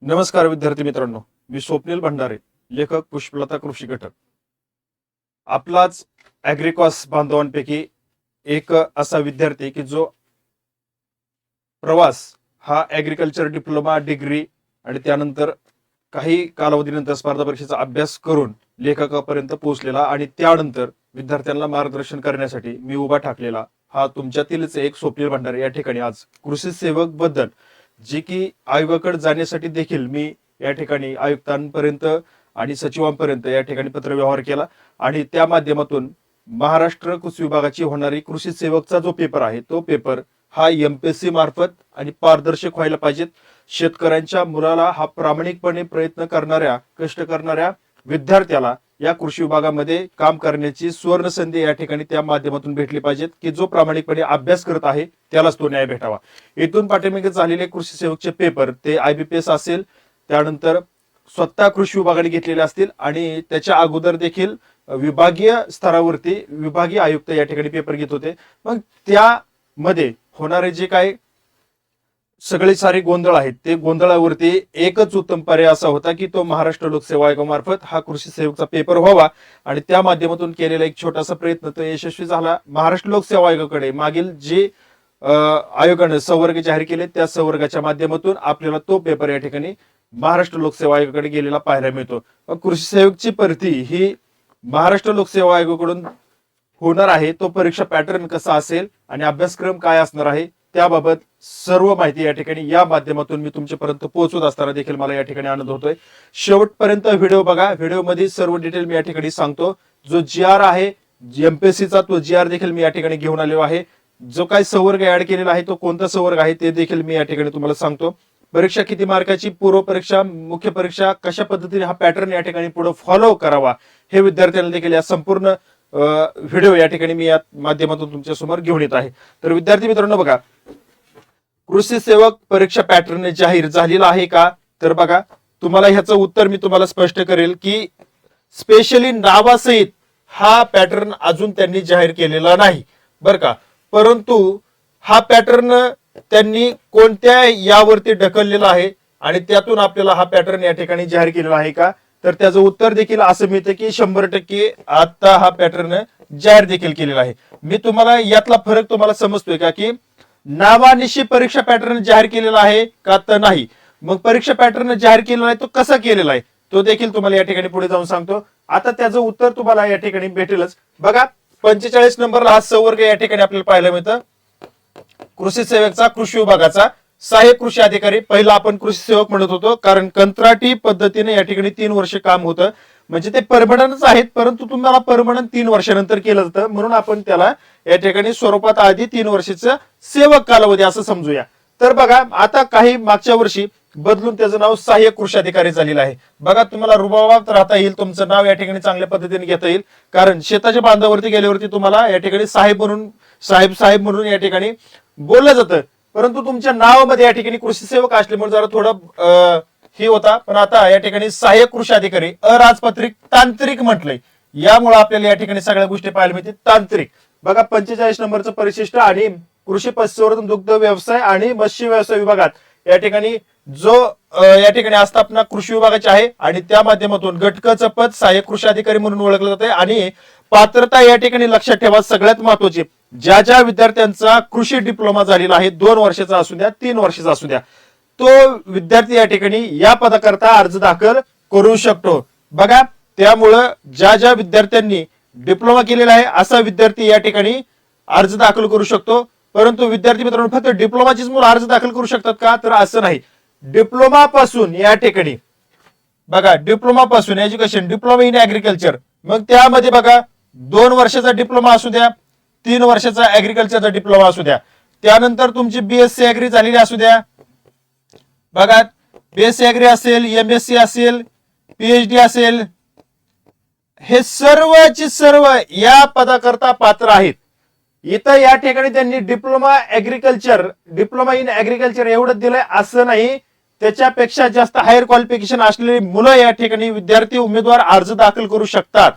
नमस्कार विद्यार्थी मित्रांनो, मी स्वप्नील भंडारे, लेखक पुष्पलता कृषी घटक. आपलाच ॲग्रिकॉस बांधवांपैकी एक असा विद्यार्थी की जो प्रवास हा ॲग्रिकल्चर डिप्लोमा डिग्री आणि त्यानंतर काही कालावधीनंतर स्पर्धा परीक्षेचा अभ्यास करून लेखकापर्यंत पोहोचलेला आणि त्यानंतर विद्यार्थ्यांना मार्गदर्शन करण्यासाठी मी उभा ठाकलेला हा तुमच्यातीलच एक स्वप्नील भंडारे या ठिकाणी आज कृषी सेवक बद्दल जे की आयोगाकडे जाण्यासाठी देखील मी या ठिकाणी आयुक्तांपर्यंत आणि सचिवांपर्यंत या ठिकाणी पत्रव्यवहार केला आणि त्या माध्यमातून महाराष्ट्र कृषी विभागाची होणारी कृषी सेवकचा जो पेपर आहे तो पेपर हा एमपीएससी मार्फत आणि पारदर्शक व्हायला पाहिजेत. शेतकऱ्यांच्या मुलाला हा प्रामाणिकपणे प्रयत्न करणाऱ्या कष्ट करणाऱ्या विद्यार्थ्याला या कृषी विभागामध्ये काम करण्याची सुवर्ण संधी या ठिकाणी त्या माध्यमातून भेटली पाहिजेत की जो प्रामाणिकपणे अभ्यास करत आहे त्यालाच तो न्याय भेटावा. इथून पाठीमागे झालेले कृषी सेवकचे पेपर ते IBPS असेल, त्यानंतर स्वतः कृषी विभागाने घेतलेले असतील आणि त्याच्या अगोदर देखील विभागीय स्तरावरती विभागीय आयुक्त या ठिकाणी पेपर घेत होते. मग त्यामध्ये होणारे जे काही सगळे सारे गोंधळ आहेत ते गोंधळावरती एकच उत्तम पर्याय असा होता की तो महाराष्ट्र लोकसेवा आयोगामार्फत हा कृषी सेवकचा पेपर व्हावा आणि त्या माध्यमातून केलेला एक छोटासा प्रयत्न तो यशस्वी झाला. महाराष्ट्र लोकसेवा आयोगाकडे मागील जे आयोगाने संवर्ग जाहीर केले त्या संवर्गाच्या माध्यमातून आपल्याला तो पेपर या ठिकाणी महाराष्ट्र लोकसेवा आयोगाकडे गेलेला पाहायला मिळतो. कृषी सेवकची भरती ही महाराष्ट्र लोकसेवा आयोगाकडून होणार आहे. तो परीक्षा पॅटर्न कसा असेल आणि अभ्यासक्रम काय असणार आहे त्याबाबत सर्व माहिती या ठिकाणी या माध्यमातून मी तुमच्यापर्यंत पोहोचवत असताना देखील मला या ठिकाणी आनंद होतोय. शेवटपर्यंत व्हिडिओ बघा. व्हिडिओ मध्ये सर्व डिटेल मी या ठिकाणी सांगतो. जो GR आहे एमपीएससीचा तो GR देखील मी या ठिकाणी घेऊन आलेलो आहे. जो काही संवर्ग ऍड केलेला आहे तो कोणता संवर्ग आहे ते देखील मी या ठिकाणी तुम्हाला सांगतो. परीक्षा किती मार्काची, पूर्व परीक्षा, मुख्य परीक्षा, कशा पद्धतीने हा पॅटर्न या ठिकाणी पुढे फॉलो करावा हे विद्यार्थ्यांना देखील या संपूर्ण व्हिडिओ या ठिकाणी मी या माध्यमातून तुमच्या समोर घेऊन येत आहे. तर विद्यार्थी मित्रांनो बघा, कृषी सेवक परीक्षा पॅटर्न जाहीर झालेला आहे का, तर बघा तुम्हाला ह्याचं उत्तर मी तुम्हाला स्पष्ट करेल की स्पेशली नावासहित हा पॅटर्न अजून त्यांनी जाहीर केलेला नाही बरं का. परंतु हा पॅटर्न त्यांनी कोणत्या यावरती ढकललेला आहे आणि त्यातून आपल्याला हा पॅटर्न या ठिकाणी जाहीर केलेला आहे का, तर त्याचं उत्तर देखील असं मिळतं की 100% आता हा पॅटर्न जाहीर देखील केलेला आहे. मी तुम्हाला यातला फरक तुम्हाला समजतोय का की नावानिशी परीक्षा पॅटर्न जाहीर केलेला आहे का तर नाही. मग परीक्षा पॅटर्न जाहीर केलेला आहे तो कसा केलेला आहे तो देखील तुम्हाला या ठिकाणी पुढे जाऊन सांगतो. आता त्याचं उत्तर तुम्हाला या ठिकाणी भेटेलच. बघा 45 नंबरला हा संवर्ग या ठिकाणी आपल्याला पाहायला मिळतं. कृषी सेवकचा कृषी विभागाचा सहाय्यक कृषी अधिकारी. पहिला आपण कृषी सेवक म्हणत होतो कारण कंत्राटी पद्धतीने या ठिकाणी 3 वर्ष काम होतं. म्हणजे ते परमनंटच आहेत परंतु तुम्हाला परमनंट 3 वर्षानंतर केलं जातं म्हणून आपण त्याला या ठिकाणी स्वरूपात आधी 3 वर्षाचं सेवक कालावधी असं समजूया. तर बघा आता काही मागच्या वर्षी बदलून त्याचं नाव सहाय्यक कृषी अधिकारी झालेलं आहे. बघा तुम्हाला रुबाबात राहता येईल, तुमचं नाव या ठिकाणी चांगल्या पद्धतीने घेता येईल कारण शेताच्या बांधावरती गेल्यावरती तुम्हाला या ठिकाणी साहेब म्हणून या ठिकाणी बोललं जातं. परंतु तुमच्या नावामध्ये या ठिकाणी कृषी सेवक असल्यामुळे जरा थोडं हे होता. पण आता या ठिकाणी सहाय्यक कृषी अधिकारी अराजपत्रित तांत्रिक म्हटलंय. यामुळे आपल्याला या ठिकाणी सगळ्या गोष्टी पाहायला मिळतील. तांत्रिक बघा 45 नंबरचं परिशिष्ट आणि कृषी पशुसंवर्धन दुग्ध व्यवसाय आणि मत्स्य व्यवसाय विभागात या ठिकाणी जो या ठिकाणी आस्थापना कृषी विभागाची आहे आणि त्या माध्यमातून घटकाचं पद सहाय्यक कृषी अधिकारी म्हणून ओळखलं जाते. आणि पात्रता या ठिकाणी लक्षात ठेवा सगळ्यात महत्वाची, ज्या विद्यार्थ्यांचा कृषी डिप्लोमा झालेला आहे 2 वर्षाचा असू द्या 3 वर्षाचा असू द्या तो विद्यार्थी या ठिकाणी या पदाकरता अर्ज दाखल करू शकतो. बघा त्यामुळं ज्या विद्यार्थ्यांनी डिप्लोमा केलेला आहे असा विद्यार्थी या ठिकाणी अर्ज दाखल करू शकतो. परंतु विद्यार्थी मित्रांनो फक्त डिप्लोमाचीच मुलं अर्ज दाखल करू शकतात का, तर असं नाही. डिप्लोमा पासून या ठिकाणी बघा डिप्लोमा पासून एज्युकेशन डिप्लोमा इन ऍग्रिकल्चर, मग त्यामध्ये बघा 2 वर्षाचा डिप्लोमा असू द्या 3 वर्षाचा ऍग्रिकल्चरचा डिप्लोमा असू द्या, त्यानंतर तुमची BSc ऍग्री झालेली असू द्या, बघा BSc ऍग्री असेल, MSc असेल, PhD असेल, हे सर्वची सर्व या पदाकरता पात्र आहेत. इथं या ठिकाणी त्यांनी डिप्लोमा इन ऍग्रिकल्चर एवढं दिलंय असं नाही. त्याच्यापेक्षा जास्त हायर क्वालिफिकेशन असलेली मुलं या ठिकाणी विद्यार्थी उमेदवार अर्ज दाखल करू शकतात.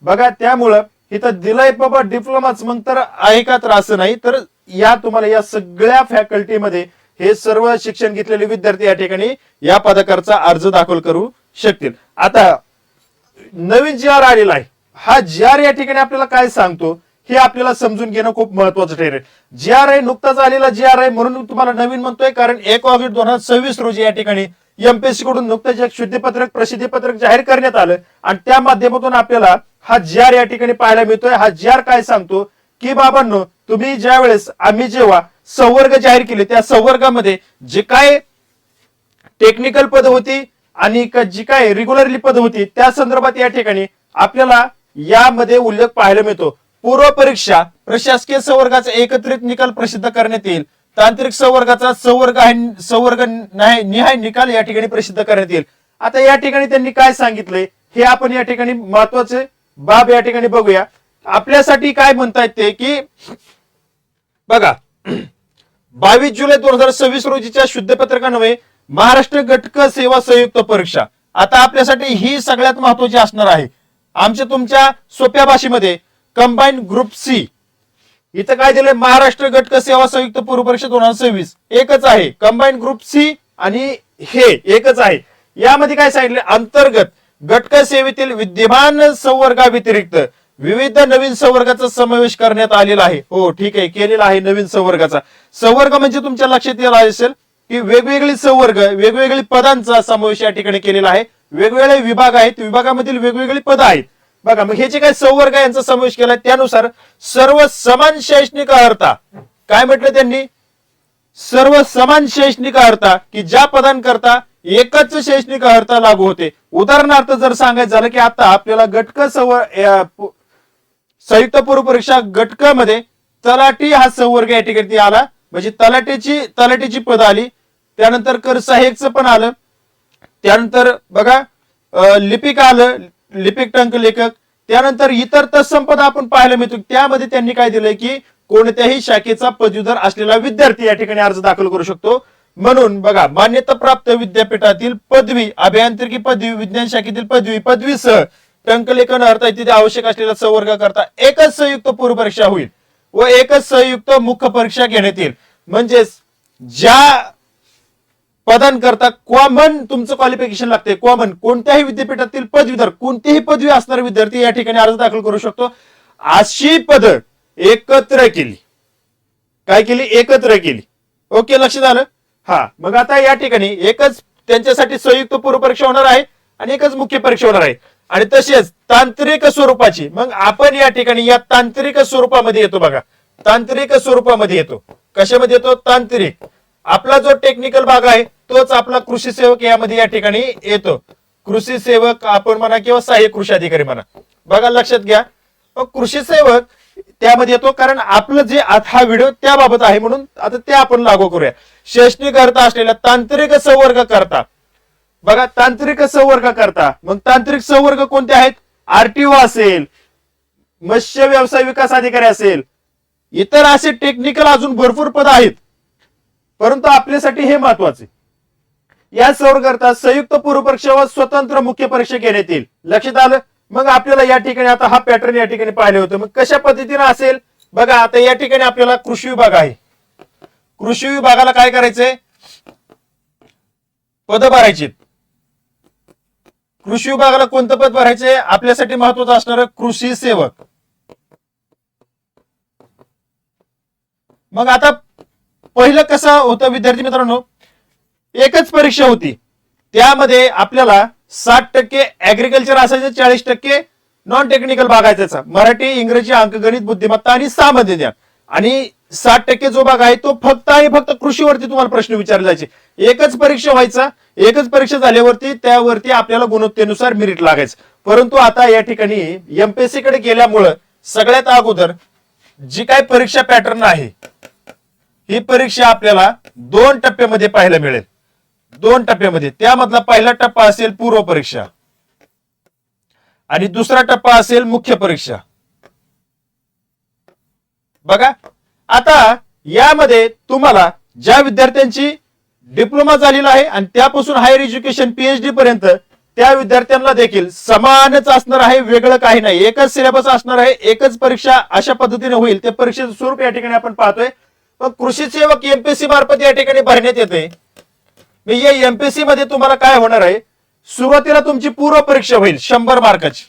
बघा त्यामुळं इथं दिलंय बाबा डिप्लोमाच मग तर आहे का, तर असं नाही. तर या तुम्हाला या सगळ्या फॅकल्टीमध्ये हे सर्व शिक्षण घेतलेले विद्यार्थी या ठिकाणी या पदाकरता अर्ज दाखल करू शकतील. आता नवीन जी आर आलेला आहे, हा जी आर या ठिकाणी आपल्याला काय सांगतो हे आपल्याला समजून घेणं खूप महत्वाचं ठरेल. जी आर आहे नुकताच आलेला जी आर आहे म्हणून तुम्हाला नवीन म्हणतोय, कारण 1 ऑगस्ट 2026 रोजी या ठिकाणी एमपीएससी कडून नुकतंच एक शुद्धीपत्रक प्रसिद्धीपत्रक जाहीर करण्यात आलं आणि त्या माध्यमातून आपल्याला हा जी आर या ठिकाणी पाहायला मिळतोय. हा जी आर काय सांगतो की बाबांनो, तुम्ही ज्या वेळेस आम्ही जेव्हा संवर्ग जाहीर केले त्या संवर्गामध्ये जे काय टेक्निकल पद होती आणि जी काय रेग्युलरली पद होती त्या संदर्भात या ठिकाणी आपल्याला यामध्ये उल्लेख पाहायला मिळतो. पूर्व परीक्षा प्रशासकीय संवर्गाचा एकत्रित निकाल प्रसिद्ध करण्यात येईल. तांत्रिक संवर्गाचा संवर्ग निहाय निकाल या ठिकाणी प्रसिद्ध करण्यात येईल. आता या ठिकाणी त्यांनी काय सांगितलंय हे आपण या ठिकाणी महत्वाचे बाब या ठिकाणी बघूया. आपल्यासाठी काय म्हणतायत ते की बघा 22 जुलै 2026 रोजीच्या शुद्ध पत्रकान्वये महाराष्ट्र घटक सेवा संयुक्त परीक्षा. आता आपल्यासाठी ही सगळ्यात महत्वाची असणार आहे. आमच्या तुमच्या सोप्या भाषेमध्ये कंबाईन ग्रुप सी इथं काय दिलंय, महाराष्ट्र घटक सेवा संयुक्त पूर्व परीक्षा 2026 एकच आहे. कंबाईन ग्रुप सी आणि हे एकच आहे. यामध्ये काय सांगितलं, अंतर्गत घटक सेवेतील विद्यमान संवर्गाव्यतिरिक्त विविध नवीन संवर्गाचा समावेश करण्यात आलेला आहे. हो ठीक आहे, केलेला आहे नवीन संवर्गाचा. संवर्ग म्हणजे तुमच्या लक्षात येईल असेल की वेगवेगळे संवर्ग वेगवेगळी पदांचा समावेश या ठिकाणी केलेला आहे. वेगवेगळे विभाग आहेत, विभागामधील वेगवेगळी पद आहेत. बघा मग हे जे काही संवर्ग यांचा समावेश केलाय त्यानुसार सर्व समान शैक्षणिक अर्हता, काय म्हटलं त्यांनी, सर्व समान शैक्षणिक अर्हता की ज्या पदांकरता एकच शैक्षणिक अर्हता लागू होते. उदाहरणार्थ जर सांगायचं झालं की आता आपल्याला घटक संयुक्त पूर्व परीक्षा घटकामध्ये तलाठी हा संवर्ग या ठिकाणी आला, म्हणजे तलाठीची पद आली. त्यानंतर कर सहाय्यकचं पण आलं. त्यानंतर बघा लिपिक आलं, लिपिक टंक लेखक. त्यानंतर इतर तत्संपदा आपण पाहायला मिळतो. त्यामध्ये त्यांनी काय दिलंय की कोणत्याही शाखेचा पदवीधर असलेला विद्यार्थी या ठिकाणी अर्ज दाखल करू शकतो. म्हणून बघा मान्यता प्राप्त विद्यापीठातील पदवी, अभियांत्रिकी पदवी, विज्ञान शाखेतील पदवीसह टंकलेखन अर्थ इत्यादी आवश्यक असलेल्या संवर्ग करता एकच संयुक्त पूर्व परीक्षा होईल व एकच संयुक्त मुख्य परीक्षा घेण्यात येईल. म्हणजेच ज्या पदांकरता कॉमन तुमचं क्वालिफिकेशन लागते, कॉमन कोणत्याही विद्यापीठातील पदवीधर कोणतीही पदवी असणारा विद्यार्थी या ठिकाणी अर्ज दाखल करू शकतो. अशी पद एकत्र केली, काय केली, एकत्र केली. ओके, लक्षात आलं. हा मग आता या ठिकाणी एकच त्यांच्यासाठी संयुक्त पूर्व परीक्षा होणार आहे आणि एकच मुख्य परीक्षा होणार आहे. आणि तसेच तांत्रिक स्वरूपाची, मग आपण या ठिकाणी या तांत्रिक स्वरूपामध्ये येतो. बघा तांत्रिक स्वरूपामध्ये येतो. कशामध्ये येतो, तांत्रिक. आपला जो टेक्निकल भाग आहे तोच आपला कृषी सेवक यामध्ये या ठिकाणी येतो. कृषी सेवक आपण म्हणा किंवा सहाय्यक कृषी अधिकारी म्हणा. बघा लक्षात घ्या, कृषी सेवक त्यामध्ये येतो, कारण आपलं जे हा व्हिडिओ त्याबाबत आहे म्हणून आता ते आपण लागू करूया. शैक्षणिक अर्थ असलेल्या तांत्रिक संवर्ग करता, बघा तांत्रिक संवर्ग करता, मग तांत्रिक संवर्ग कोणते आहेत, आरटीओ असेल, मत्स्य व्यवसाय विकास अधिकारी असेल, इतर असे टेक्निकल अजून भरपूर पद आहेत. परंतु आपल्यासाठी हे महत्वाचे, या संवर्गाकरता संयुक्त पूर्व परीक्षा व स्वतंत्र मुख्य परीक्षा घेण्यात येईल. लक्षात आलं. मग आपल्याला या ठिकाणी आता हा पॅटर्न या ठिकाणी पाहिले होते. मग कशा पद्धतीने असेल बघा. आता या ठिकाणी आपल्याला कृषी विभाग आहे. कृषी विभागाला काय करायचंय, पद भरायची. कृषी विभागाला कोणतं पद भरायचंय, आपल्यासाठी महत्वाचं असणार कृषी सेवक. मग आता पहिलं कसं होतं विद्यार्थी मित्रांनो, एकच परीक्षा होती. त्यामध्ये आपल्याला 60% ऍग्रिकल्चर असायचं, 40% नॉन टेक्निकल भाग आहे त्याचा, मराठी, इंग्रजी, अंकगणित, बुद्धिमत्ता आणि सामान्य ज्ञान. आणि 60% जो भाग आहे तो फक्त आणि फक्त कृषीवरती तुम्हाला प्रश्न विचारले जायचे. एकच परीक्षा व्हायचा. एकच परीक्षा झाल्यावरती त्यावरती आपल्याला गुणवत्तेनुसार मेरिट लागायचं. परंतु आता या ठिकाणी एमपीएससी कडे गेल्यामुळं सगळ्यात अगोदर जी काय परीक्षा पॅटर्न आहे ही परीक्षा आपल्याला 2 टप्प्यामध्ये पाहायला मिळेल. 2 टप्प्यामध्ये. त्यामधला पहिला टप्पा असेल पूर्व परीक्षा आणि दुसरा टप्पा असेल मुख्य परीक्षा. बघा आता यामध्ये तुम्हाला ज्या विद्यार्थ्यांची डिप्लोमा झालेला आहे आणि त्यापासून हायर एज्युकेशन पीएचडी पर्यंत त्या विद्यार्थ्यांना देखील समानच असणार आहे, वेगळं काही नाही. एकच सिलेबस असणार आहे, एकच परीक्षा अशा पद्धतीने होईल. ते परीक्षेचं स्वरूप या ठिकाणी आपण पाहतोय. पण कृषी सेवक एमपीएससी मार्फत या ठिकाणी भरण्यात येते. या एमपीएससी मध्ये तुम्हाला काय होणार आहे, सुरुवातीला तुमची पूर्व परीक्षा होईल 100 मार्काची,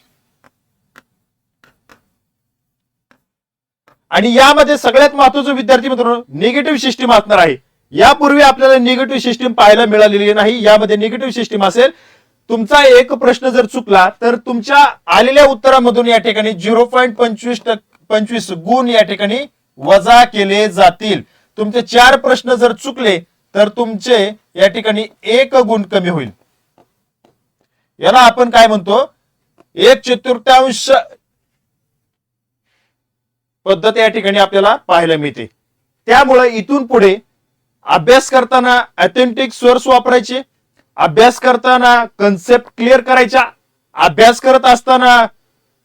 आणि यामध्ये सगळ्यात महत्वाचं विद्यार्थी मित्रांनो निगेटिव्ह सिस्टीम असणार आहे. यापूर्वी आपल्याला निगेटिव्ह सिस्टीम पाहायला मिळालेली नाही. यामध्ये निगेटिव्ह सिस्टीम असेल. तुमचा एक प्रश्न जर चुकला तर तुमच्या आलेल्या उत्तरामधून या ठिकाणी 0.25 गुण या ठिकाणी वजा केले जातील. तुमचे 4 प्रश्न जर चुकले तर तुमचे या ठिकाणी 1 गुण कमी होईल. याला आपण काय म्हणतो, 1/4 पद्धत या ठिकाणी आपल्याला पाहायला मिळते. त्यामुळे इथून पुढे अभ्यास करताना ऑथेंटिक सोर्स वापरायचे, अभ्यास करताना कन्सेप्ट क्लिअर करायच्या, अभ्यास करत असताना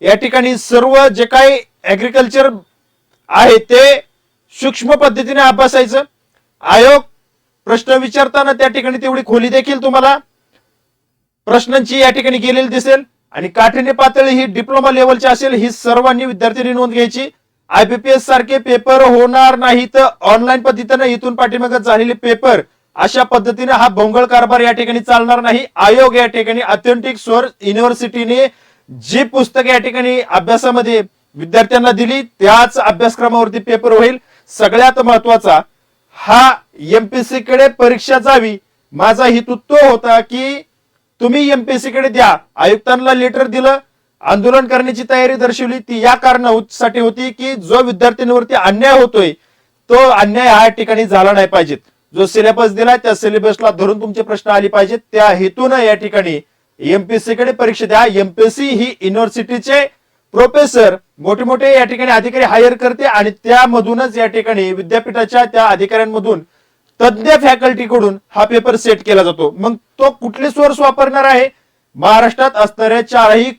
या ठिकाणी सर्व जे काही ऍग्रिकल्चर आहे ते सूक्ष्म पद्धतीने अभ्यासायचं. आयोग प्रश्न विचारताना त्या ठिकाणी तेवढी खोली देखील तुम्हाला प्रश्नांची या ठिकाणी गेलेली दिसेल, आणि काठिण्य पातळी ही डिप्लोमा लेवलची असेल. ही सर्वांनी विद्यार्थ्यांनी नोंद घ्यायची. आयबीपीएस सारखे पेपर होणार नाही तर ऑनलाईन पद्धतीने इथून पाठीमागे झालेले पेपर अशा पद्धतीने हा भोंगळ कारभार या ठिकाणी चालणार नाही. आयोग या ठिकाणी ऑथेंटिक सोर्स युनिव्हर्सिटीने जी पुस्तके या ठिकाणी अभ्यासामध्ये विद्यार्थ्यांना दिली त्याच अभ्यासक्रमावरती पेपर होईल. सगळ्यात महत्वाचा हा एमपीएससी कडे परीक्षा जावी. माझा हेतू तो होता की तुम्ही एमपीएससी कडे द्या. आयुक्तांना लेटर दिलं, आंदोलन करण्याची तयारी दर्शवली, ती या कारणासाठी होती की जो विद्यार्थ्यांवरती अन्याय होतोय तो अन्याय या ठिकाणी झाला नाही पाहिजेत. जो सिलेबस दिलाय त्या सिलेबसला धरून तुमचे प्रश्न आले पाहिजेत. त्या हेतून या ठिकाणी एमपीएससी कडे परीक्षा द्या. एमपीएससी ही युनिव्हर्सिटीचे प्रोफेसर मोठे मोठे या ठिकाणी अधिकारी हायर करते, आणि त्यामधूनच या ठिकाणी विद्यापीठाच्या त्या अधिकाऱ्यांमधून तज्ञ फॅकल्टी कडून हा पेपर सेट केला जातो. मग तो कुठले सोर्स वापरणार आहे, महाराष्ट्रात असणाऱ्या 4ही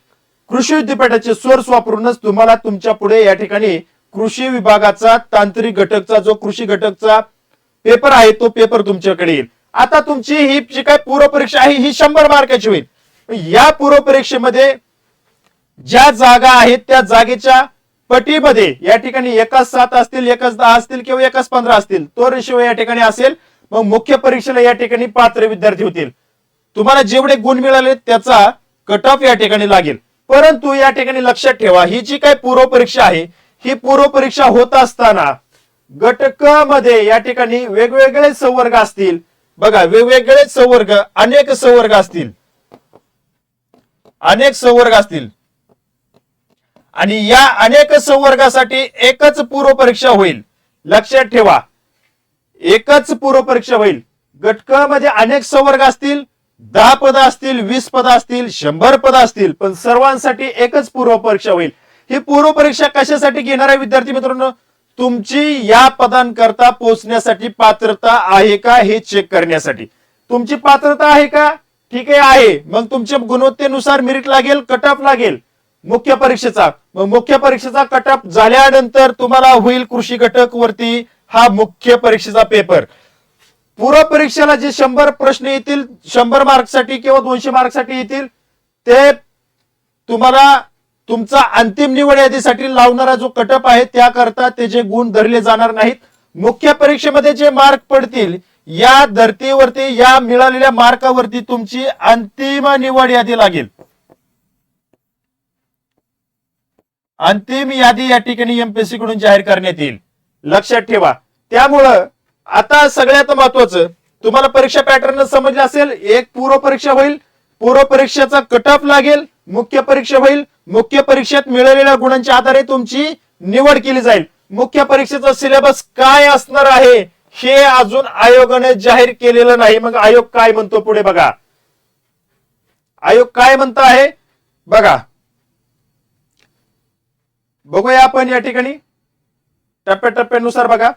कृषी विद्यापीठाचे सोर्स वापरूनच तुम्हाला तुमच्या पुढे या ठिकाणी कृषी विभागाचा तांत्रिक घटकचा जो कृषी घटकचा पेपर आहे तो पेपर तुमच्याकडे येईल. आता तुमची ही जी काय पूर्व परीक्षा आहे ही 100 मार्काची होईल. या पूर्व परीक्षेमध्ये ज्या जागा आहेत त्या जागेच्या पटीमध्ये या ठिकाणी 1:7 असतील, 1:10 असतील किंवा 1:15 असतील, तो रेशो या ठिकाणी असेल. मग मुख्य परीक्षेला या ठिकाणी पात्र विद्यार्थी होतील. तुम्हाला जेवढे गुण मिळाले त्याचा कट ऑफ या ठिकाणी लागेल. परंतु या ठिकाणी लक्षात ठेवा, ही जी काही पूर्व परीक्षा आहे ही पूर्व परीक्षा होत असताना गट क मध्ये या ठिकाणी वेगवेगळे संवर्ग असतील. बघा, वेगवेगळे संवर्ग, अनेक संवर्ग असतील, अनेक संवर्ग असतील, आणि या अनेक संवर्गासाठी एकच पूर्व परीक्षा होईल. लक्षात ठेवा, एकच पूर्व परीक्षा होईल. गट क मध्ये अनेक संवर्ग असतील, 10 पद असतील, 20 पद असतील, 100 पद असतील, पण सर्वांसाठी एकच पूर्व परीक्षा होईल. ही पूर्व परीक्षा कशासाठी घेणार आहे विद्यार्थी मित्रांनो, तुमची या पदांकरता पोहोचण्यासाठी पात्रता आहे का हे चेक करण्यासाठी. तुमची पात्रता आहे का, ठीक आहे. मग तुमच्या गुणवत्तेनुसार मेरिट लागेल, कट ऑफ लागेल मुख्य परीक्षेचा. मग मुख्य परीक्षेचा कट ऑफ झाल्यानंतर तुम्हाला होईल कृषी घटक वरती हा मुख्य परीक्षेचा पेपर. पूर्व परीक्षेला जे 100 प्रश्न येतील, 100 मार्कसाठी किंवा 200 मार्कसाठी येतील, ते तुम्हाला तुमचा अंतिम निवड यादीसाठी लावणारा जो कटअप आहे त्याकरता त्याचे गुण धरले जाणार नाहीत. मुख्य परीक्षेमध्ये जे मार्क पडतील या धर्तीवरती, या मिळालेल्या मार्कावरती तुमची अंतिम निवड यादी लागेल. अंतिम यादी या ठिकाणी एमपीएससी कडून जाहीर करण्यात येईल. लक्षात ठेवा. त्यामुळं आता सगळ्यात महत्वाचं, तुम्हाला परीक्षा पॅटर्न समजले असेल. एक पूर्व परीक्षा होईल, पूर्व परीक्षेचा कट ऑफ लागेल, मुख्य परीक्षा होईल, मुख्य परीक्षेत मिळालेल्या गुणांच्या आधारे तुमची निवड केली जाईल. मुख्य परीक्षेचा सिलेबस काय असणार आहे हे अजून आयोगाने जाहीर केलेलं नाही. मग आयोग काय म्हणतो पुढे बघा. आयोग काय म्हणत आहे बघा, बघूया आपण या ठिकाणी टप्प्याटप्प्यानुसार बघा.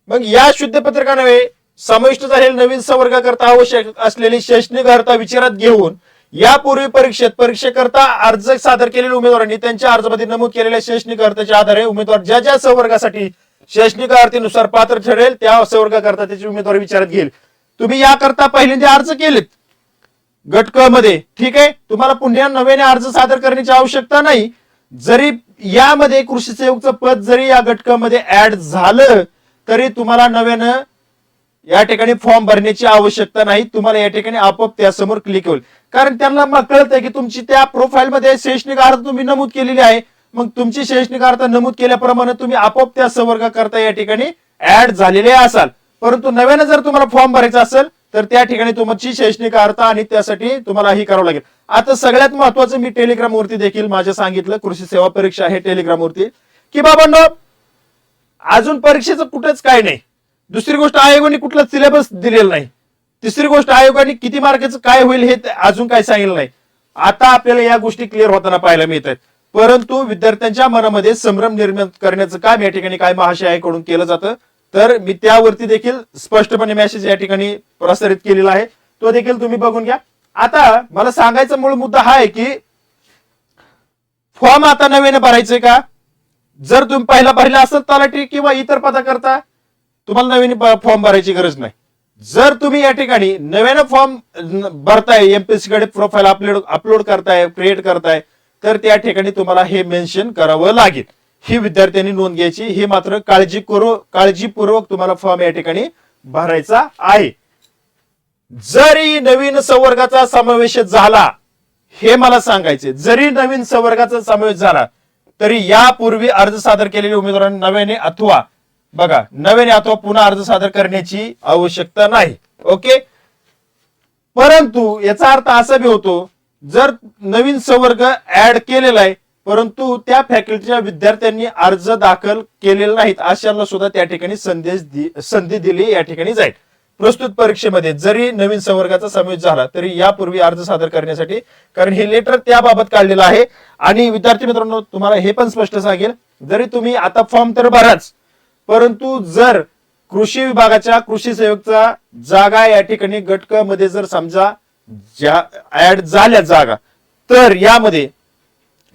मग या शुद्ध पत्रकाने समाविष्ट झालेल्या नवीन संवर्गाकरता आवश्यक असलेली शैक्षणिक अर्हता विचारात घेऊन यापूर्वी परीक्षेकरता अर्ज सादर केलेल्या उमेदवारांनी त्यांच्या अर्जामध्ये नमूद केलेल्या शैक्षणिक अर्हतेच्या आधारे उमेदवार ज्या ज्या संवर्गासाठी शैक्षणिक अर्हतेनुसार पात्र ठरेल त्या संवर्गाकरता त्याची उमेदवारी विचारात घेईल. तुम्ही याकरता पहिल्यांदा अर्ज केलेत गट क मध्ये, ठीक आहे. तुम्हाला पुन्हा नव्याने अर्ज सादर करण्याची आवश्यकता नाही. जरी यामध्ये कृषी सेवकचं पद जरी या गट क मध्ये ऍड झालं तरी तुम्हाला नव्यानं या ठिकाणी फॉर्म भरण्याची आवश्यकता नाही. तुम्हाला या ठिकाणी आपोआप त्यासमोर क्लिक होईल, कारण त्यांना मग कळतंय की तुमची त्या प्रोफाईल मध्ये शैक्षणिक अर्हता तुम्ही नमूद केलेली आहे. मग तुमची शैक्षणिक अर्हता नमूद केल्याप्रमाणे तुम्ही आपोआप त्या संवर्गाकरता या ठिकाणी ऍड झालेले असाल. परंतु नव्यानं जर तुम्हाला फॉर्म भरायचा असेल तर त्या ठिकाणी तुमची शैक्षणिक अर्हता आणि त्यासाठी तुम्हाला ही करावं लागेल. आता सगळ्यात महत्वाचं मी टेलिग्राम वरती देखील माझ्या सांगितलं, कृषी सेवा परीक्षा आहे टेलिग्राम वरती, की बाबांनो अजून परीक्षेचं कुठेच काय नाही. दुसरी गोष्ट, आयोगाने कुठला सिलेबस दिलेला नाही. तिसरी गोष्ट, आयोगाने किती मार्काचं काय होईल हे अजून काय सांगितलं नाही. आता आपल्याला या गोष्टी क्लिअर होताना पाहायला मिळत आहेत. परंतु विद्यार्थ्यांच्या मनामध्ये संभ्रम निर्माण करण्याचं काम या ठिकाणी काय महाशयाकडून केलं जातं, तर मी त्यावरती देखील स्पष्टपणे मेसेज या ठिकाणी प्रसारित केलेला आहे, तो देखील तुम्ही बघून घ्या. आता मला सांगायचा मूळ मुद्दा हा आहे की फॉर्म आता नव्याने भरायचंय का? जर तुम्ही पहिला भरला असेल तलाठी किंवा इतर पदाकरता तुम्हाला नवीन फॉर्म भरायची गरज नाही. जर तुम्ही या ठिकाणी नव्यानं फॉर्म भरताय, एमपीएससी कडे प्रोफाईल अपलोड करताय, क्रिएट करताय, तर त्या ठिकाणी तुम्हाला हे मेन्शन करावं लागेल. ही विद्यार्थ्यांनी नोंद घ्यायची. हे मात्र काळजीपूर्वक तुम्हाला फॉर्म या ठिकाणी भरायचा आहे. जरी नवीन संवर्गाचा समावेश झाला, हे मला सांगायचे, जरी नवीन संवर्गाचा समावेश झाला तरी यापूर्वी अर्ज सादर केलेल्या उमेदवारांना नव्याने अथवा पुन्हा अर्ज सादर करण्याची आवश्यकता नाही. ओके. परंतु याचा अर्थ असा बी होतो, जर नवीन संवर्ग ऍड केलेला आहे परंतु त्या फॅकल्टीच्या विद्यार्थ्यांनी अर्ज दाखल केलेले नाहीत, अशांना सुद्धा त्या ठिकाणी संधी दिली या ठिकाणी जाईल. प्रस्तुत परीक्षेमध्ये जरी नवीन संवर्गाचा समावेश झाला तरी यापूर्वी अर्ज सादर करण्यासाठी, कारण हे लेटर त्याबाबत काढलेलं आहे. आणि विद्यार्थी मित्रांनो, तुम्हाला हे पण स्पष्ट सांगेल, जरी तुम्ही आता फॉर्म तर भराच, परंतु जर कृषी विभागाच्या कृषी सेवकचा जागा या ठिकाणी गट क मध्ये जर समजा ऍड झाल्या जागा, तर यामध्ये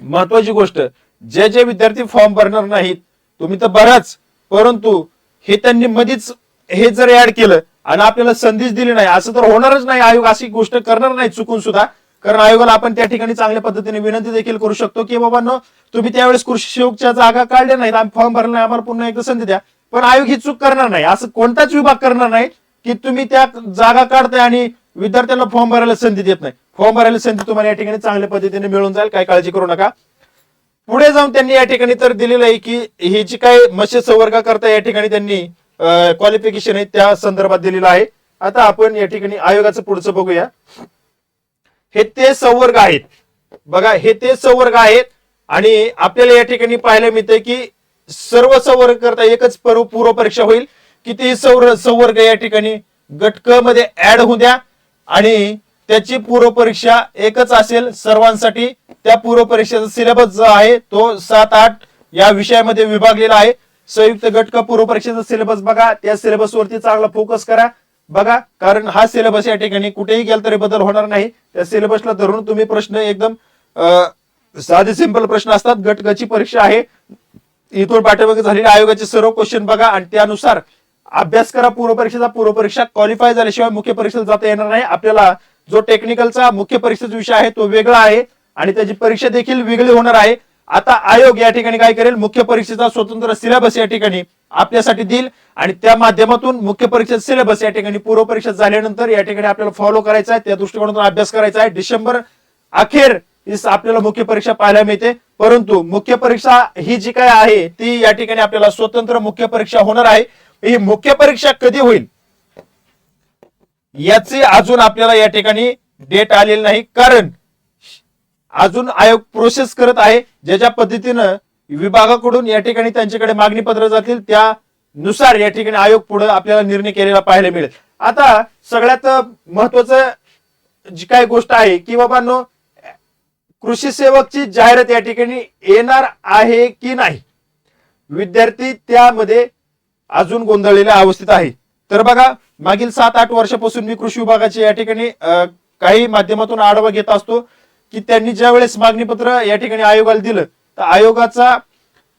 महत्वाची गोष्ट, जे विद्यार्थी फॉर्म भरणार नाहीत, तुम्ही तर भराच, परंतु हे त्यांनी मध्येच हे जर ऍड केलं आणि आपल्याला संधीच दिली नाही, असं तर होणारच नाही. आयोग अशी गोष्ट करणार नाही चुकून सुद्धा, कारण आयोगाला आपण त्या ठिकाणी चांगल्या पद्धतीने विनंती देखील करू शकतो की बाबांनो, तुम्ही त्यावेळेस कृषी सेवकच्या जागा काढल्या नाहीत, आम्ही फॉर्म भरला नाही, आम्हाला पुन्हा एकदा संधी द्या. पण आयोग ही चूक करणार नाही. असं कोणताच विभाग करणार नाही की तुम्ही त्या जागा काढताय आणि विद्यार्थ्यांना फॉर्म भरायला संधी देत नाही. फॉर्म भरायला संधी तुम्हाला या ठिकाणी चांगल्या पद्धतीने मिळून जाईल, काही काळजी करू नका. पुढे जाऊन त्यांनी या ठिकाणी तर दिलेलं आहे की ही जी काय मत्स्य संवर्ग करता या ठिकाणी त्यांनी क्वालिफिकेशन आहे त्या संदर्भात दिलेलं आहे. आता आपण या ठिकाणी आयोगाचं पुढचं बघूया. हे ते संवर्ग आहेत बघा, हे ते संवर्ग आहेत आणि आपल्याला या ठिकाणी पाहायला मिळतंय की सर्व संवर्ग करता एकच पूर्व परीक्षा होईल. किती संवर्ग या ठिकाणी गट क मध्ये ऍड होऊ द्या आणि त्याची पूर्व परीक्षा एकच असेल सर्वांसाठी. त्या पूर्व परीक्षेचा सिलेबस जो आहे तो 7-8 या विषयामध्ये विभागलेला आहे. संयुक्त गट क पूर्व परीक्षेचा सिलेबस बघा, त्या सिलेबस वरती चांगला फोकस करा बघा, कारण हा सिलेबस या ठिकाणी कुठेही गेला तरी बदल होणार नाही. त्या सिलेबसला धरून तुम्ही प्रश्न एकदम साधे सिंपल प्रश्न असतात. गट क ची परीक्षा आहे, इथून पाठीमागे झालेल्या आयोगाचे सर्व क्वेश्चन बघा आणि त्यानुसार अभ्यास करा. पूर्व परीक्षा क्वालिफाय झाल्याशिवाय मुख्य परीक्षेला जाता येणार नाही. आपल्याला जो टेक्निकलचा मुख्य परीक्षेचा विषय आहे तो वेगळा आहे आणि त्याची परीक्षा देखील वेगळी होणार आहे. आता आयोग या ठिकाणी काय करेल, मुख्य परीक्षेचा स्वतंत्र सिलेबस या ठिकाणी आपल्यासाठी देईल आणि त्या माध्यमातून मुख्य परीक्षेचा सिलेबस या ठिकाणी पूर्व परीक्षा झाल्यानंतर या ठिकाणी आपल्याला फॉलो करायचा आहे, त्या दृष्टिकोनातून अभ्यास करायचा आहे. डिसेंबर अखेर आपल्याला मुख्य परीक्षा पाहायला मिळते. परंतु मुख्य परीक्षा ही जी काय आहे ती या ठिकाणी आपल्याला स्वतंत्र मुख्य परीक्षा होणार आहे. ही मुख्य परीक्षा कधी होईल याची अजून आपल्याला या ठिकाणी डेट आलेली नाही, कारण अजून आयोग प्रोसेस करत आहे. ज्या पद्धतीनं विभागाकडून या ठिकाणी त्यांच्याकडे मागणी पत्र जातील त्यानुसार या ठिकाणी आयोग पुढे आपल्याला निर्णय केलेला पाहायला मिळेल. आता सगळ्यात महत्वाचं जी काय गोष्ट आहे की बाबांनो, कृषी सेवकची जाहिरात या ठिकाणी येणार आहे की नाही, विद्यार्थी त्यामध्ये अजून गोंधळलेल्या अवस्थेत आहे. तर बघा, मागील 7-8 वर्षापासून मी कृषी विभागाचे या ठिकाणी काही माध्यमातून आढावा घेत असतो की त्यांनी ज्या वेळेस मागणीपत्र या ठिकाणी आयोगाला दिलं तर आयोगाचा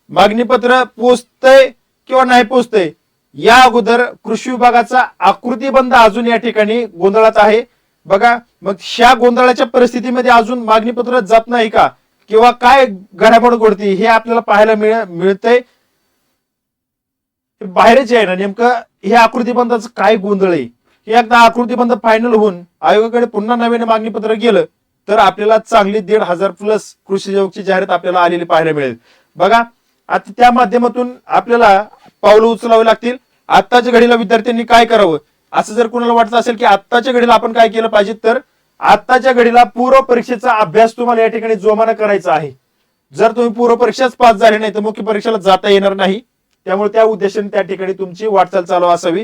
मागणीपत्र पोचतंय किंवा नाही पोचतंय या अगोदर कृषी विभागाचा आकृतीबंध अजून या ठिकाणी गोंधळात आहे. बघा, मग ह्या गोंधळाच्या परिस्थितीमध्ये अजून मागणीपत्र जात नाही का किंवा काय घडामोड घडती हे आपल्याला पाहायला मिळतंय. बाहेरच आहे ना, नेमकं हे आकृतीबंधाचं काय गोंधळ आहे. हे एकदा आकृतीबंध फायनल होऊन आयोगाकडे पुन्हा नव्याने मागणी पत्र गेलं तर आपल्याला चांगली 1,500 प्लस कृषी सेवकची जाहिरात आपल्याला आलेली पाहायला मिळेल. बघा आता त्या माध्यमातून आपल्याला पावलं उचलावी लागतील. आत्ताच्या घडीला विद्यार्थ्यांनी काय करावं असं जर कुणाला वाटत असेल की आत्ताच्या घडीला आपण काय केलं पाहिजे, तर आत्ताच्या घडीला पूर्व परीक्षेचा अभ्यास तुम्हाला या ठिकाणी जोमानं करायचा आहे. जर तुम्ही पूर्व परीक्षाच पास झाले नाही तर मुख्य परीक्षेला जाता येणार नाही. त्यामुळे त्या उद्देशाने त्या ठिकाणी तुमची वाटचाल चालू असावी.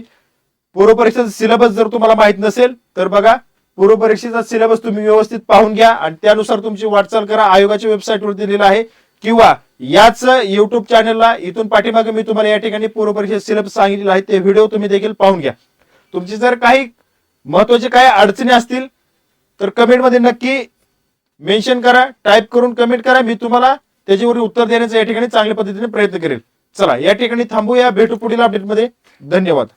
पूर्व परीक्षेचा सिलेबस जर तुम्हाला माहित नसेल तर बघा, पूर्व परीक्षेचा सिलेबस तुम्ही व्यवस्थित पाहून घ्या आणि त्यानुसार तुमची वाटचाल करा. आयोगाच्या वेबसाईटवर दिलेलं आहे किंवा याच युट्यूब चॅनलला इथून पाठीमागे मी तुम्हाला या ठिकाणी पूर्व परीक्षेचा सिलेबस सांगितलेला आहे, ते व्हिडिओ तुम्ही देखील पाहून घ्या. तुमची जर काही महत्वाचे काही अडचणी असतील तर कमेंटमध्ये नक्की मेन्शन करा, टाईप करून कमेंट करा. मी तुम्हाला त्याच्यावर उत्तर देण्याचा या ठिकाणी चांगल्या पद्धतीने प्रयत्न करेल. चला या ठिकाणी थांबूया, भेटू पुढील अपडेटमध्ये. धन्यवाद.